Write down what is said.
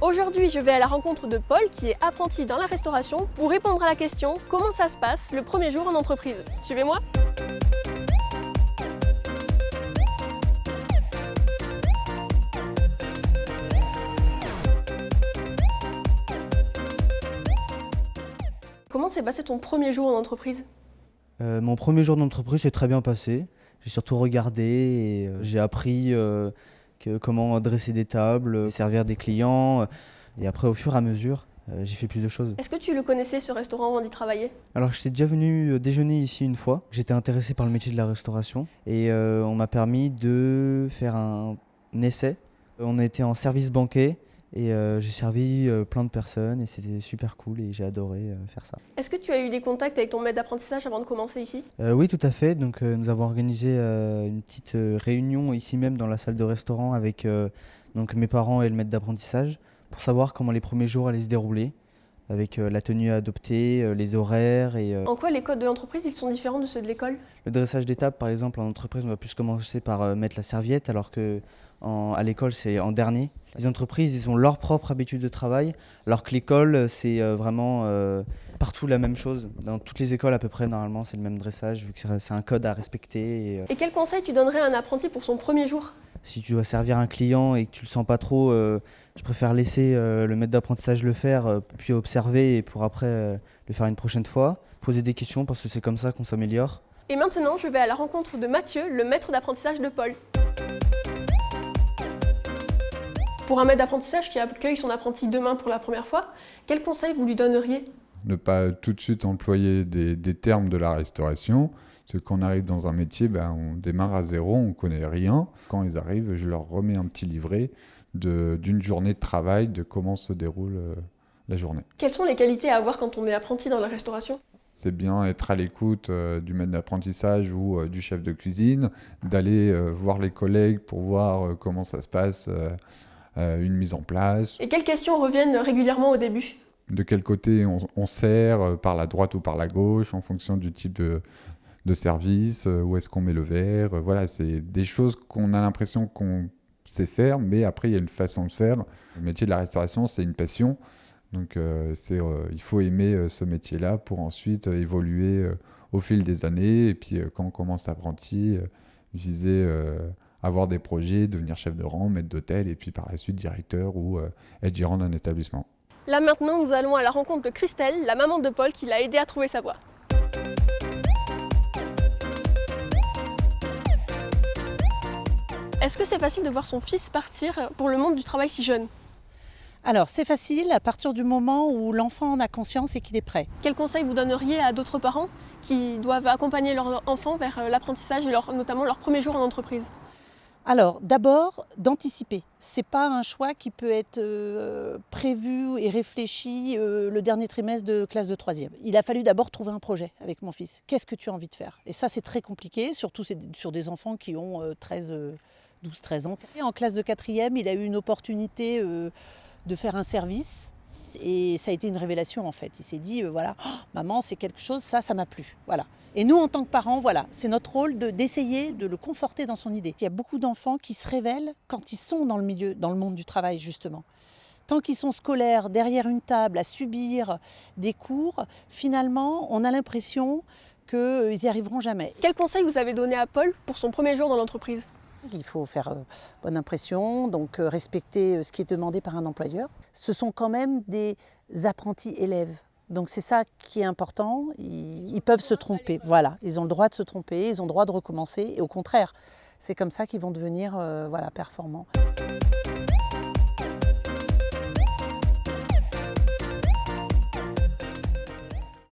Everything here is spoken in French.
Aujourd'hui, je vais à la rencontre de Paul qui est apprenti dans la restauration pour répondre à la question comment ça se passe le premier jour en entreprise. Suivez-moi. Comment s'est passé ton premier jour en entreprise? Mon premier jour d'entreprise s'est très bien passé. J'ai surtout regardé et j'ai appris comment dresser des tables, servir des clients. Et après, au fur et à mesure, j'ai fait plus de choses. Est-ce que tu le connaissais ce restaurant avant d'y travailler? Alors, j'étais déjà venu déjeuner ici une fois. J'étais intéressé par le métier de la restauration et on m'a permis de faire un essai. On a été en service banquet. Et j'ai servi plein de personnes et c'était super cool et j'ai adoré faire ça. Est-ce que tu as eu des contacts avec ton maître d'apprentissage avant de commencer ici? Oui, tout à fait. Donc, nous avons organisé une petite réunion ici même dans la salle de restaurant avec donc mes parents et le maître d'apprentissage pour savoir comment les premiers jours allaient se dérouler avec la tenue à adopter, les horaires et En quoi les codes de l'entreprise ils sont différents de ceux de l'école? le dressage des tables. Par exemple, en entreprise, on va plus commencer par mettre la serviette alors que à l'école, c'est en dernier. Les entreprises, ils ont leur propre habitude de travail, alors que l'école, c'est vraiment partout la même chose. Dans toutes les écoles, à peu près, normalement, c'est le même dressage, vu que c'est un code à respecter. Et quel conseil tu donnerais à un apprenti pour son premier jour? Si tu dois servir un client et que tu le sens pas trop, je préfère laisser le maître d'apprentissage le faire, puis observer et pour après le faire une prochaine fois. Poser des questions parce que c'est comme ça qu'on s'améliore. Et maintenant, je vais à la rencontre de Mathieu, le maître d'apprentissage de Paul. Pour un maître d'apprentissage qui accueille son apprenti demain pour la première fois, quel conseil vous lui donneriez? Ne pas tout de suite employer des termes de la restauration. Parce que quand on arrive dans un métier, on démarre à zéro, on ne connaît rien. Quand ils arrivent, je leur remets un petit livret d'une journée de travail, de comment se déroule la journée. Quelles sont les qualités à avoir quand on est apprenti dans la restauration? C'est bien être à l'écoute du maître d'apprentissage ou du chef de cuisine, d'aller voir les collègues pour voir comment ça se passe, une mise en place. Et quelles questions reviennent régulièrement au début? De quel côté on sert, par la droite ou par la gauche, en fonction du type de service, où est-ce qu'on met le verre. Voilà, c'est des choses qu'on a l'impression qu'on sait faire, mais après, il y a une façon de faire. Le métier de la restauration, c'est une passion. Donc, il faut aimer ce métier-là pour ensuite évoluer au fil des années. Et puis, quand on commence apprenti, viser avoir des projets, devenir chef de rang, maître d'hôtel, et puis par la suite directeur ou être gérant d'un établissement. Là maintenant, nous allons à la rencontre de Christelle, la maman de Paul qui l'a aidé à trouver sa voie. Est-ce que c'est facile de voir son fils partir pour le monde du travail si jeune? Alors c'est facile à partir du moment où l'enfant en a conscience et qu'il est prêt. Quel conseil vous donneriez à d'autres parents qui doivent accompagner leur enfant vers l'apprentissage et notamment leur premier jour en entreprise? Alors d'abord d'anticiper. C'est pas un choix qui peut être prévu et réfléchi le dernier trimestre de classe de 3e. Il a fallu d'abord trouver un projet avec mon fils. Qu'est-ce que tu as envie de faire? Et ça c'est très compliqué, surtout sur des enfants qui ont 12-13 ans. Et en classe de 4e, il a eu une opportunité de faire un service et ça a été une révélation en fait. Il s'est dit voilà, oh, maman c'est quelque chose, ça m'a plu. Voilà. Et nous en tant que parents, voilà, c'est notre rôle d'essayer de le conforter dans son idée. Il y a beaucoup d'enfants qui se révèlent quand ils sont dans le monde du travail justement. Tant qu'ils sont scolaires, derrière une table, à subir des cours, finalement on a l'impression qu'ils n'y arriveront jamais. Quel conseil vous avez donné à Paul pour son premier jour dans l'entreprise? Il faut faire bonne impression, donc respecter ce qui est demandé par un employeur. Ce sont quand même des apprentis élèves. Donc c'est ça qui est important. Ils peuvent se tromper. Voilà, ils ont le droit de se tromper, ils ont le droit de recommencer. Et au contraire, c'est comme ça qu'ils vont devenir performants.